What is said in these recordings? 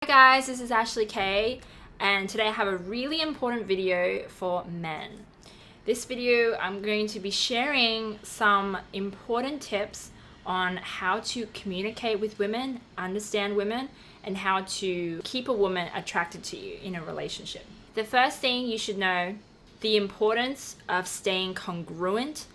guys, this is Ashley Kay, and today I have a really important video for men. This video I'm going to be sharing some important tips on how to communicate with women, understand women, and how to keep a woman attracted to you in a relationship. The first thing you should know, the importance of staying congruent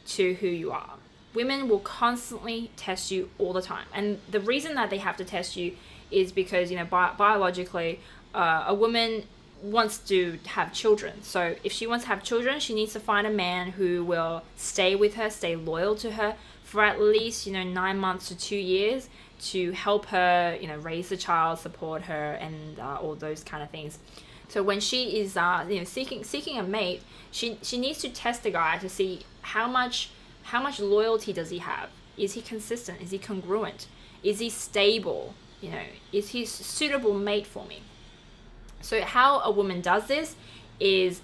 to who you are. Women will constantly test you all the time, and the reason that they have to test you is because, biologically, a woman wants to have children. So if she wants to have children, she needs to find a man who will stay with her, stay loyal to her for at least, 9 months to 2 years to help her, raise the child, support her, and all those kind of things. So when she is, seeking a mate, she needs to test the guy to see how much loyalty does he have? Is he consistent? Is he congruent? Is he stable? Is he a suitable mate for me? So how a woman does this is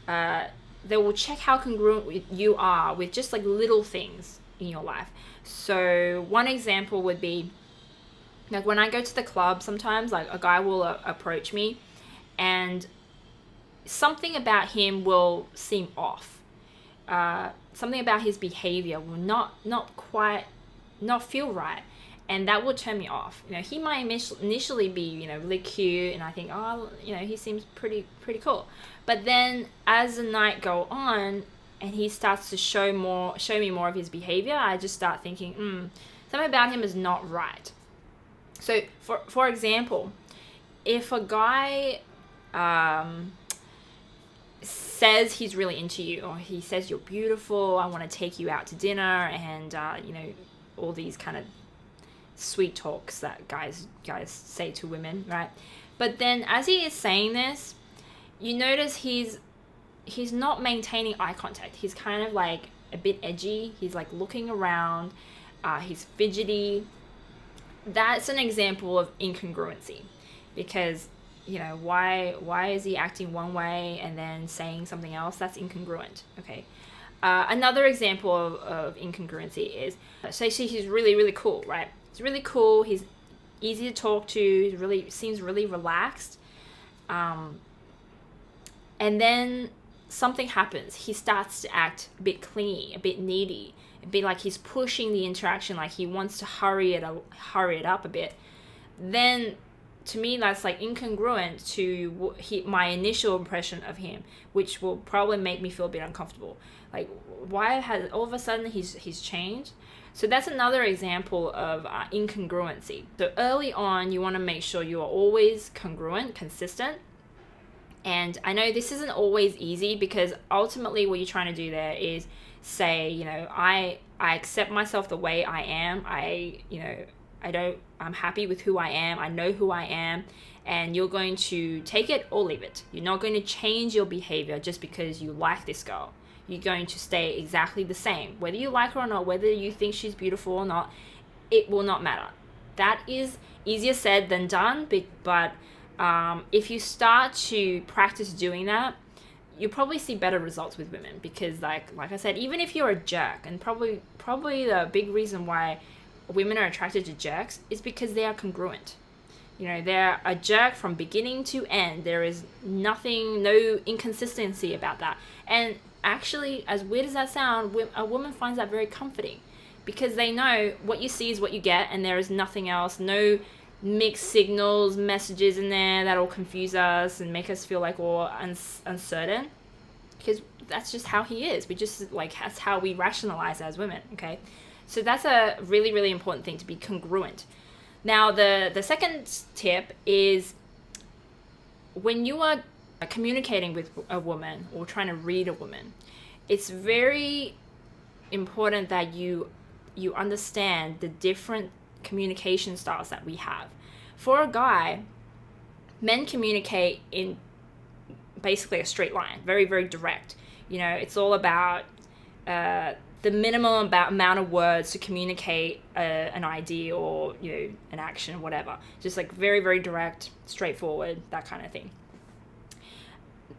they will check how congruent you are with just like little things in your life. So one example would be, like when I go to the club, sometimes like a guy will approach me and something about him will seem off. Something about his behavior will not feel right. And that will turn me off. He might initially be, really cute, and I think, he seems pretty cool. But then as the night go on, and he starts to show me more of his behavior, I just start thinking, something about him is not right. So, for example, if a guy says he's really into you, or he says you're beautiful, I want to take you out to dinner, and all these kind of sweet talks that guys say to women, right? But then as he is saying this, you notice he's not maintaining eye contact. He's kind of like a bit edgy. He's like looking around. He's fidgety. That's an example of incongruency, because why is he acting one way and then saying something else? That's incongruent. Okay. Another example of incongruency is, say he's really cool, right? He's really cool. He's easy to talk to. He seems really relaxed. And then something happens. He starts to act a bit clingy, a bit needy, a bit like he's pushing the interaction, like he wants to hurry it up a bit. Then, to me, that's like incongruent to my initial impression of him, which will probably make me feel a bit uncomfortable. Like, why has all of a sudden he's changed? So that's another example of incongruency. So early on, you want to make sure you are always congruent, consistent. And I know this isn't always easy, because ultimately what you're trying to do there is say, I accept myself the way I am. I'm happy with who I am. I know who I am. And you're going to take it or leave it. You're not going to change your behavior just because you like this girl. You're going to stay exactly the same. Whether you like her or not, whether you think she's beautiful or not, it will not matter. That is easier said than done, but if you start to practice doing that, you'll probably see better results with women, because like I said, even if you're a jerk, and probably the big reason why women are attracted to jerks is because they are congruent. They're a jerk from beginning to end. There is no inconsistency about that. And actually, as weird as that sounds, a woman finds that very comforting, because they know what you see is what you get, and there is nothing else, no mixed signals, messages in there that'll confuse us and make us feel like we're uncertain, because that's just how he is. We just that's how we rationalize as women. Okay, so that's a really, really important thing, to be congruent. Now, the second tip is, when you are communicating with a woman or trying to read a woman, it's very important that you understand the different communication styles that we have. For a guy, men communicate in basically a straight line, very, very direct. It's all about the minimum amount of words to communicate an idea or an action, whatever. Just like very, very direct, straightforward, that kind of thing.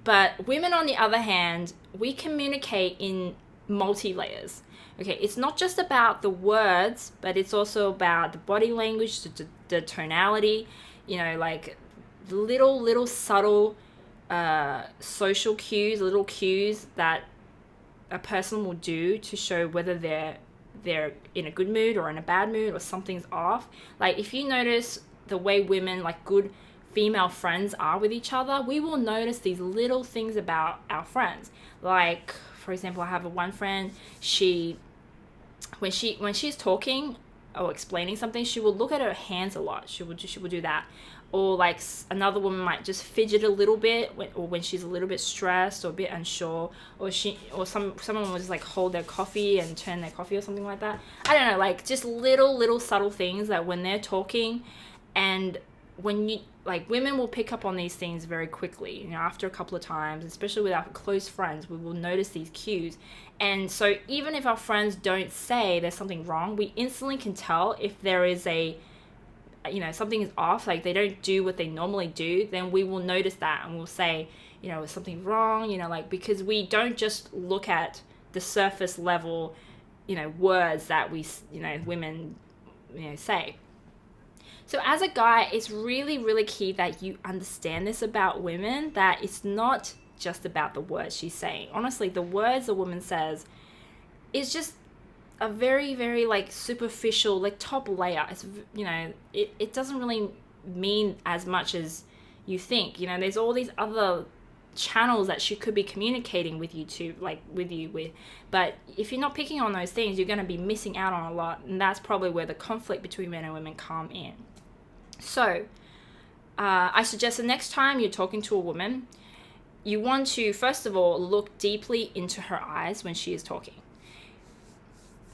But women, on the other hand, we communicate in multi-layers. Okay, it's not just about the words, but it's also about the body language, the tonality. you know, like little subtle social cues, little cues that a person will do to show whether they're in a good mood or in a bad mood or something's off. Like if you notice the way women, like good female friends, are with each other, we will notice these little things about our friends. Like, for example, I have one friend, when she's talking or explaining something, she will look at her hands a lot. She will do that. Or like another woman might just fidget a little bit when she's a little bit stressed or a bit unsure, or someone will just like hold their coffee and turn their coffee or something like that. I don't know, like just little subtle things that when they're talking, and when you like, women will pick up on these things very quickly, you know, after a couple of times, especially with our close friends, we will notice these cues. And so even if our friends don't say there's something wrong, we instantly can tell if there is something is off, like they don't do what they normally do, then we will notice that and we'll say, you know, is something wrong, you know, like, because we don't just look at the surface level, you know, words that we, you know, women, you know, say. So as a guy, it's really, really key that you understand this about women, that it's not just about the words she's saying. Honestly, the words a woman says is just a very, very like superficial, like top layer. It's, you know, it doesn't really mean as much as you think. You know, there's all these other channels that she could be communicating with you with. But if you're not picking on those things, you're going to be missing out on a lot. And that's probably where the conflict between men and women come in. So I suggest the next time you're talking to a woman, you want to, first of all, look deeply into her eyes when she is talking.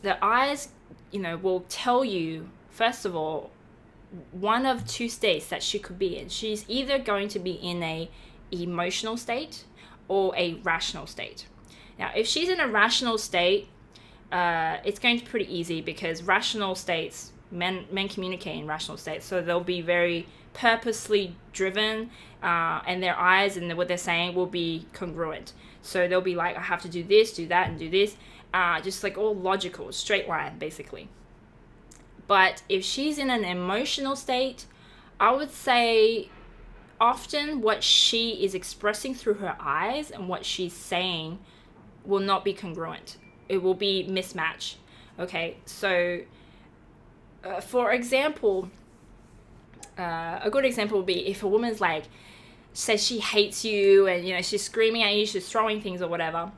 The eyes, you know, will tell you, first of all, one of two states that she could be in. She's either going to be in a emotional state or a rational state. Now, if she's in a rational state, it's going to be pretty easy, because rational states, men communicate in rational states, so they'll be very purposely driven, and their eyes and what they're saying will be congruent. So they'll be like, I have to do this, do that, and do this. Just like all logical, straight line, basically. But if she's in an emotional state, I would say often what she is expressing through her eyes and what she's saying will not be congruent. It will be mismatch. Okay, so for example, a good example would be if a woman's like, says she hates you, and you know, she's screaming at you, she's throwing things or whatever.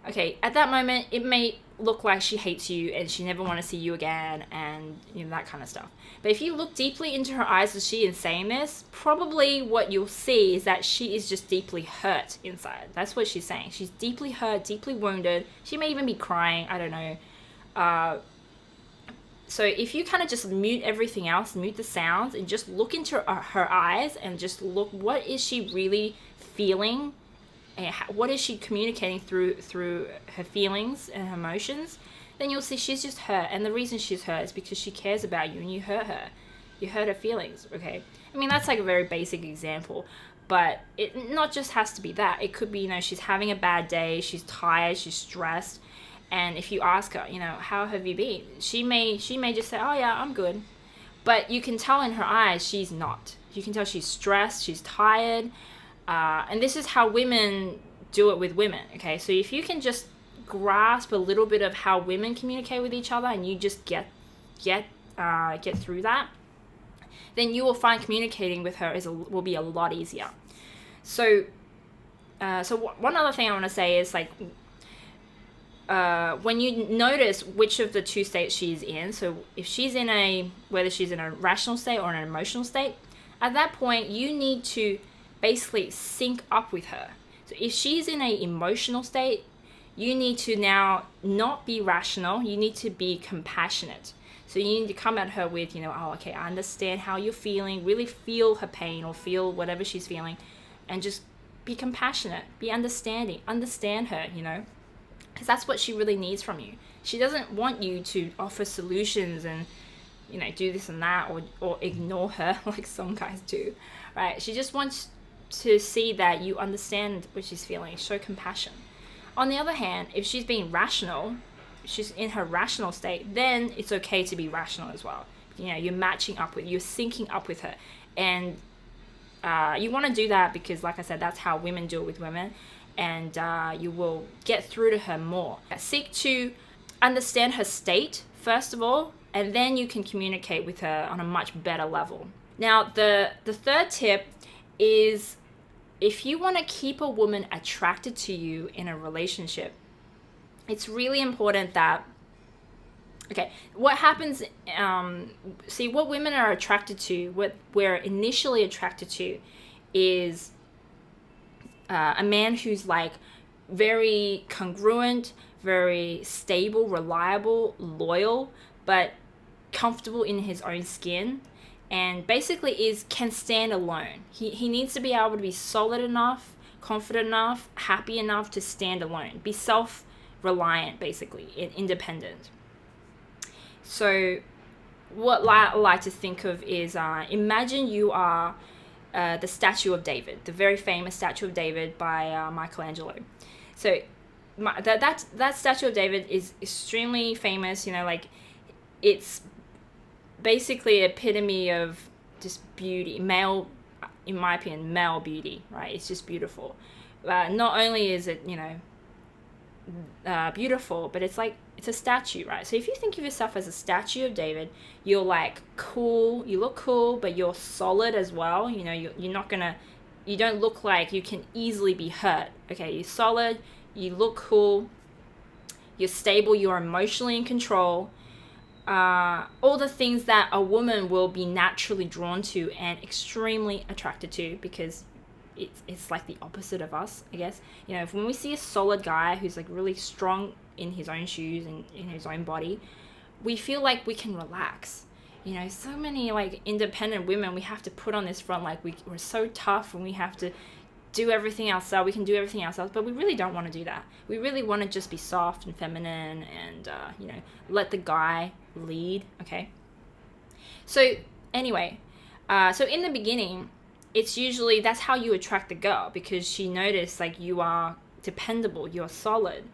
Okay, at that moment, it may look like she hates you and she never want to see you again, and you know, that kind of stuff. But if you look deeply into her eyes as she is saying this, probably what you'll see is that she is just deeply hurt inside. That's what she's saying. She's deeply hurt, deeply wounded. She may even be crying. I don't know. So if you kind of just mute everything else, mute the sounds, and just look into her eyes and just look, what is she really feeling? And what is she communicating through her feelings and her emotions? Then you'll see she's just hurt. And the reason she's hurt is because she cares about you and you hurt her. You hurt her feelings, okay? I mean, that's like a very basic example. But it not just has to be that. It could be, you know, she's having a bad day, she's tired, she's stressed. And if you ask her, you know, how have you been? She may just say, oh yeah, I'm good. But you can tell in her eyes she's not. You can tell she's stressed, she's tired. And this is how women do it with women, okay? So if you can just grasp a little bit of how women communicate with each other, and you just get through that, then you will find communicating with her will be a lot easier. So one other thing I want to say is, like, when you notice which of the two states she's in, so if she's in whether she's in a rational state or an emotional state, at that point you need to basically sync up with her. So if she's in an emotional state, you need to now not be rational, you need to be compassionate. So you need to come at her with, you know, oh, okay, I understand how you're feeling, really feel her pain or feel whatever she's feeling, and just be compassionate, be understanding, understand her, you know, because that's what she really needs from you. She doesn't want you to offer solutions and, you know, do this and that, or ignore her like some guys do, right? She just wants to see that you understand what she's feeling, show compassion. On the other hand, if she's being rational, she's in her rational state, then it's okay to be rational as well. You know, you're matching up with, you're syncing up with her. And you want to do that because, like I said, that's how women do it with women, and you will get through to her more. Seek to understand her state first of all, and then you can communicate with her on a much better level. Now, the third tip is, if you want to keep a woman attracted to you in a relationship, it's really important that, okay, what happens, see, what women are attracted to, what we're initially attracted to is a man who's like very congruent, very stable, reliable, loyal, but comfortable in his own skin, and basically can stand alone. He needs to be able to be solid enough, confident enough, happy enough to stand alone, be self-reliant, basically, independent. So what I like to think of is, imagine you are the statue of David, the very famous statue of David by Michelangelo. So that statue of David is extremely famous, like it's basically epitome of just beauty, male, in my opinion, male beauty, right? It's just beautiful. Not only is it, beautiful, but it's a statue, right? So if you think of yourself as a statue of David, you're like cool, you look cool, but you're solid as well. You're not gonna, you don't look like you can easily be hurt. Okay, you're solid, you look cool, you're stable, you're emotionally in control. All the things that a woman will be naturally drawn to and extremely attracted to, because it's like the opposite of us, I guess. When we see a solid guy who's like really strong in his own shoes and in his own body, we feel like we can relax. So many like independent women, we have to put on this front like we're so tough and we have to do everything ourselves. We can do everything ourselves, but we really don't want to do that. We really want to just be soft and feminine and let the guy lead. Okay. So anyway, so in the beginning, it's usually, that's how you attract the girl, because she noticed like you are dependable, you're solid.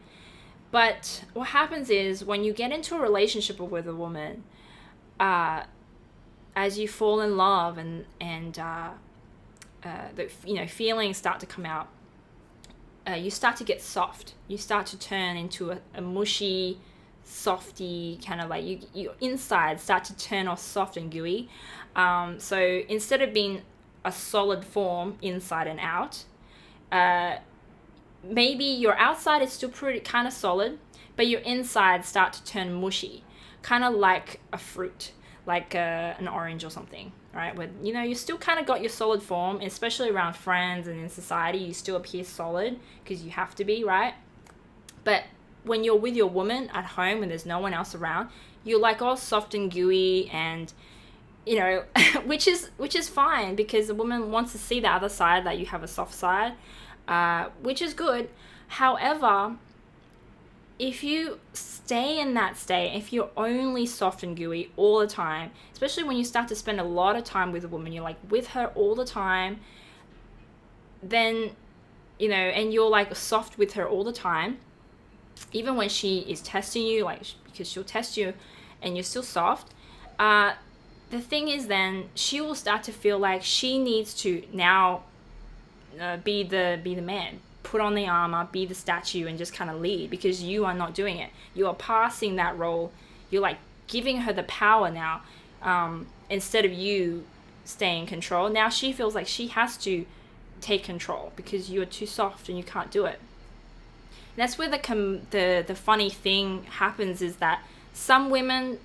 But what happens is when you get into a relationship with a woman, as you fall in love and the feelings start to come out, you start to get soft. You start to turn into a mushy, softy kind of like your inside start to turn off soft and gooey. So instead of being a solid form inside and out, maybe your outside is still pretty kind of solid, but your inside start to turn mushy, kind of like a fruit, like an orange or something, right? Where you still kind of got your solid form, especially around friends and in society, you still appear solid because you have to be, right? But when you're with your woman at home and there's no one else around, you're like all soft and gooey and which is fine, because the woman wants to see the other side, that you have a soft side, which is good. However, if you stay in that state, if you're only soft and gooey all the time, especially when you start to spend a lot of time with a woman, you're like with her all the time, then and you're like soft with her all the time, even when she is testing you, like, because she'll test you and you're still soft, the thing is, then she will start to feel like she needs to now be the man, put on the armor, be the statue, and just kind of lead, because you are not doing it. You are passing that role. You're like giving her the power now, instead of you staying in control. Now she feels like she has to take control because you are too soft and you can't do it. And that's where the funny thing happens, is that some women,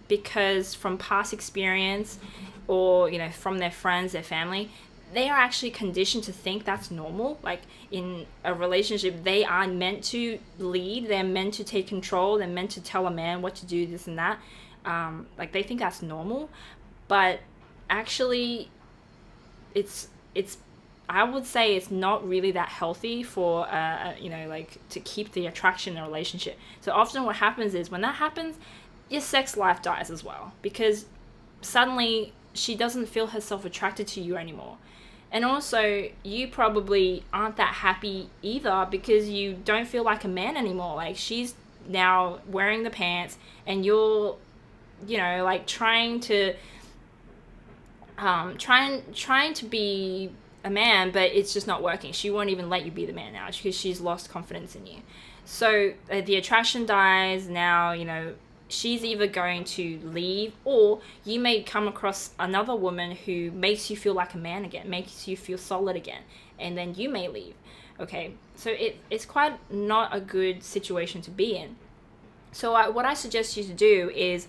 because from past experience or from their friends, their family, they are actually conditioned to think that's normal. Like in a relationship, they are meant to lead, they're meant to take control, they're meant to tell a man what to do, this and that. Like they think that's normal, but actually it's I would say it's not really that healthy for like to keep the attraction in a relationship. So often what happens is, when that happens, your sex life dies as well, because suddenly she doesn't feel herself attracted to you anymore. And also, you probably aren't that happy either, because you don't feel like a man anymore. Like, she's now wearing the pants and you're, like trying to trying to be a man, but it's just not working. She won't even let you be the man now because she's lost confidence in you. So the attraction dies. Now, you know, she's either going to leave, or you may come across another woman who makes you feel like a man again, makes you feel solid again, and then you may leave. Okay, so it's quite not a good situation to be in. So what I suggest you to do is,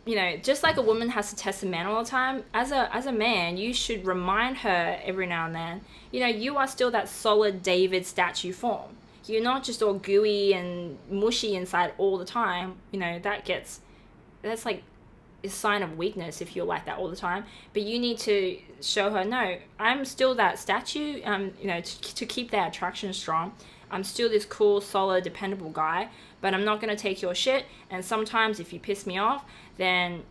you know, just like a woman has to test a man all the time, as a man, you should remind her every now and then, you know, you are still that solid David statue form. You're not just all gooey and mushy inside all the time. You know, that's like a sign of weakness if you're like that all the time. But you need to show her, no, I'm still that statue. You know, to keep that attraction strong. I'm still this cool, solid, dependable guy, but I'm not going to take your shit. And sometimes if you piss me off, then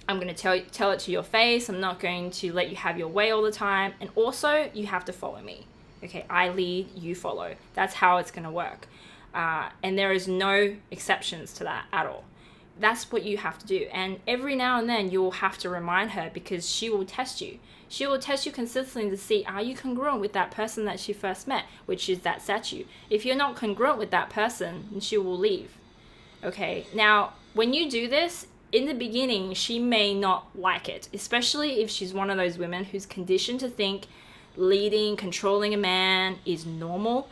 I'm going to tell it to your face. I'm not going to let you have your way all the time. And also, you have to follow me. Okay, I lead, you follow. That's how it's going to work. And there is no exceptions to that at all. That's what you have to do. And every now and then, you'll have to remind her, because she will test you. She will test you consistently to see, are you congruent with that person that she first met, which is that statue. If you're not congruent with that person, then she will leave. Okay, now, when you do this, in the beginning, she may not like it, especially if she's one of those women who's conditioned to think leading, controlling a man is normal.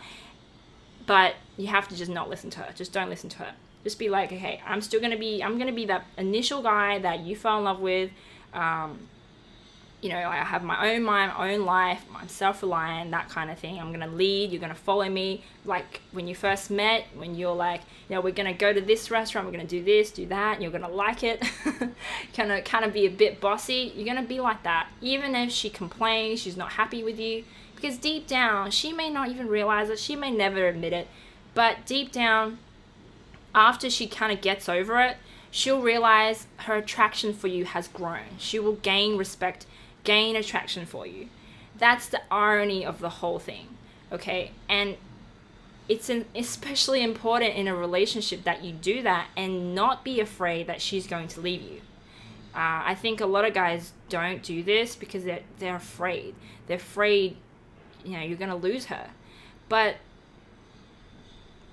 But you have to just not listen to her. Just don't listen to her. Just be like, okay, I'm gonna be that initial guy that you fell in love with. You know, I have my own mind, my own life, I'm self-reliant, that kind of thing. I'm going to lead, you're going to follow me. Like when you first met, when you're like, you know, we're going to go to this restaurant, we're going to do this, do that, and you're going to like it. kind of be a bit bossy. You're going to be like that. Even if she complains, she's not happy with you. Because deep down, she may not even realize it. She may never admit it. But deep down, after she kind of gets over it, she'll realize her attraction for you has grown. She will gain respect, gain attraction for you. That's the irony of the whole thing, okay? And it's especially important in a relationship that you do that and not be afraid that she's going to leave you. I think a lot of guys don't do this because they're afraid. They're afraid, you know, you're going to lose her. But,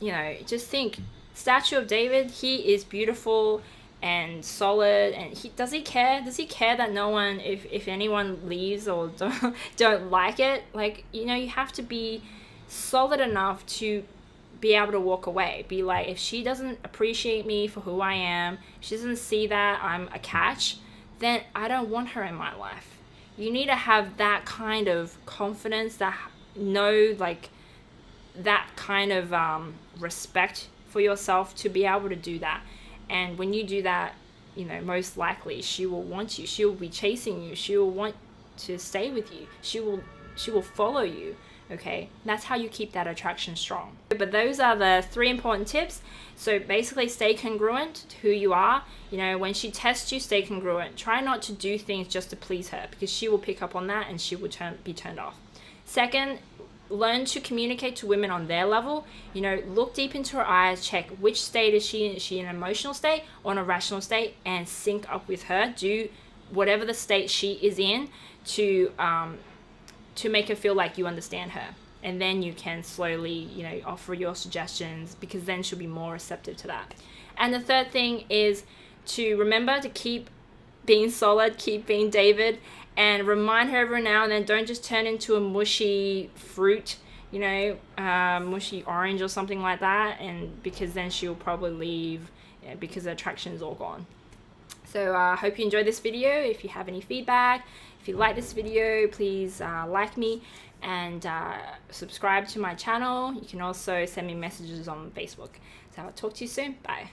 you know, just think, statue of David, he is beautiful and solid, and does he care that no one, if anyone leaves or don't like it? Like, you know, you have to be solid enough to be able to walk away. Be like, if she doesn't appreciate me for who I am, if she doesn't see that I'm a catch, then I don't want her in my life. You need to have that kind of confidence, that like that kind of respect for yourself to be able to do that. And when you do that, you know, most likely she will want you. She will be chasing you. She will want to stay with you. She will follow you. Okay, that's how you keep that attraction strong. But those are the 3 important tips. So basically, stay congruent to who you are. You know, when she tests you, stay congruent. Try not to do things just to please her, because she will pick up on that and she will be turned off. Second, learn to communicate to women on their level. You know, look deep into her eyes, check which state is she in. Is she in an emotional state or an irrational state, and sync up with her. Do whatever the state she is in to make her feel like you understand her. And then you can slowly, you know, offer your suggestions, because then she'll be more receptive to that. And the third thing is to remember to keep being solid, keep being David, and remind her every now and then, don't just turn into a mushy fruit, you know, mushy orange or something like that, and because then she'll probably leave, because the attraction is all gone. So I hope you enjoyed this video. If you have any feedback, if you like this video, please like me and subscribe to my channel. You can also send me messages on Facebook. So I'll talk to you soon. Bye.